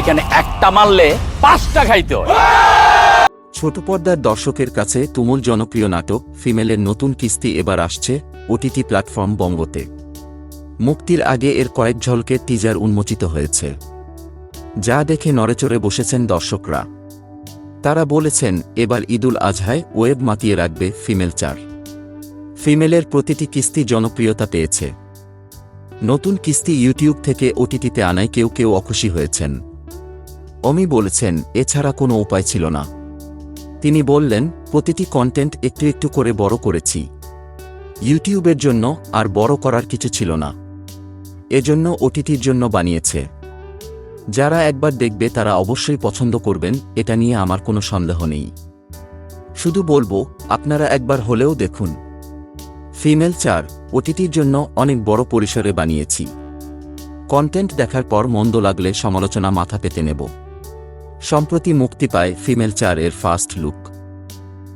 এখানে একটা মারলে 5টা খাইতে হয়। ছোট পর্দার দর্শকের কাছে তুমুল জনপ্রিয় নাটক ফিমেলের নতুন কিস্তি এবার আসছে ওটিটি প্ল্যাটফর্ম বঙ্গতে। মুক্তির আগে এর কয়েক ঝলকের টিজার উন্মোচিত হয়েছে, যা দেখে নড়েচড়ে বসেছেন দর্শকরা। তারা বলেছেন এবার ঈদুল আজহায় ওয়েব মাতিয়ে রাখবে ফিমেল 4। ফিমেলের প্রতিটি কিস্তি জনপ্রিয়তা পেয়েছে। নতুন কিস্তি ইউটিউব থেকে ওটিটিতে আনায় কেউ কেউ অখুশি হয়েছেন। অমি বলেছেন এছাড়া কোনো উপায় ছিল না। তিনি বললেন, প্রতিটি কন্টেন্ট একটু একটু করে বড় করেছি। ইউটিউবের জন্য আর বড় করার কিছু ছিল না, এজন্য ওটিটির জন্য বানিয়েছে। যারা একবার দেখবে তারা অবশ্যই পছন্দ করবেন, এটা নিয়ে আমার কোনো সন্দেহ নেই। শুধু বলবো আপনারা একবার হলেও দেখুন। ফিমেল 4 ওটিটির জন্য অনেক বড় পরিসরে বানিয়েছি। কন্টেন্ট দেখার পর মন্দ লাগলে সমালোচনা মাথা পেতে নেব। সম্প্রতি মুক্তি পায় ফিমেল 4 এর ফার্স্ট লুক।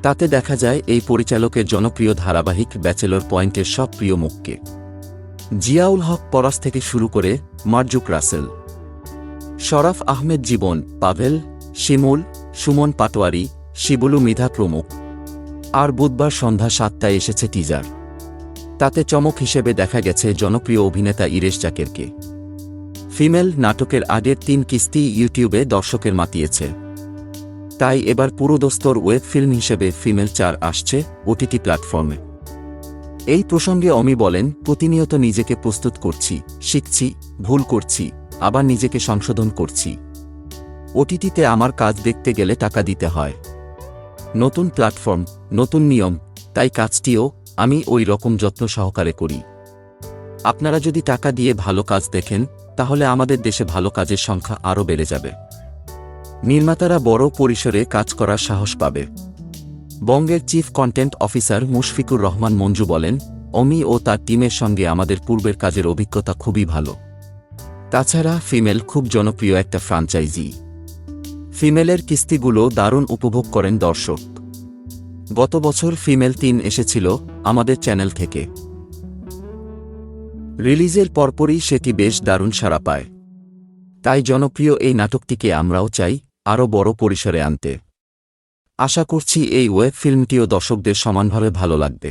তাতে দেখা যায় এই পরিচালকের জনপ্রিয় ধারাবাহিক ব্যাচেলর পয়েন্টের সব প্রিয় মুখকে। জিয়াউল হক পরাস থেকে শুরু করে মারজুক রাসেল, শরাফ আহমেদ জীবন, পাভেল, শিমুল, সুমন পাটোয়ারি, শিবুলু মৃধা প্রমুখ। আর বুধবার সন্ধ্যা 7টায় এসেছে টিজার। তাতে চমক হিসেবে দেখা গেছে জনপ্রিয় অভিনেতা ইরেশ জাকেরকে। ফিমেল নাটকের আগের 3 কিস্তি ইউটিউবে দর্শকের মাতিয়েছে, তাই এবার পুরোদস্তর ওয়েব ফিল্ম হিসেবে ফিমেল 4 আসছে ওটিটি প্ল্যাটফর্মে। এই প্রসঙ্গে অমি বলেন, প্রতিনিয়ত নিজেকে প্রস্তুত করছি, শিখছি, ভুল করছি, আবার নিজেকে সংশোধন করছি। ওটিটিতে আমার কাজ দেখতে গেলে টাকা দিতে হয়। নতুন প্ল্যাটফর্ম, নতুন নিয়ম, তাই কাজটিও আমি ওই রকম যত্ন সহকারে করি। আপনারা যদি টাকা দিয়ে ভালো কাজ দেখেন, তাহলে আমাদের দেশে ভালো কাজের সংখ্যা আরও বেড়ে যাবে। নির্মাতারা বড় পরিসরে কাজ করার সাহস পাবে। বঙ্গের chief content officer Mushfiqur Rahman Manju বলেন, অমি ও তার টিমের সঙ্গে আমাদের পূর্বের কাজের অভিজ্ঞতা খুবই ভালো। তাছাড়া ফিমেল খুব জনপ্রিয় একটা ফ্রাঞ্চাইজি। ফিমেলের কিস্তিগুলো দারুণ উপভোগ করেন দর্শক। গত বছর ফিমেল 3 এসেছিল আমাদের চ্যানেল থেকে। রিলিজের পরপরই সেটি বেশ দারুণ সাড়া পায়। তাই জনপ্রিয় এই নাটকটিকে আমরাও চাই আরও বড় পরিসরে আনতে। আশা করছি এই ওয়েব ফিল্মটিও দর্শকদের সমানভাবে ভালো লাগবে।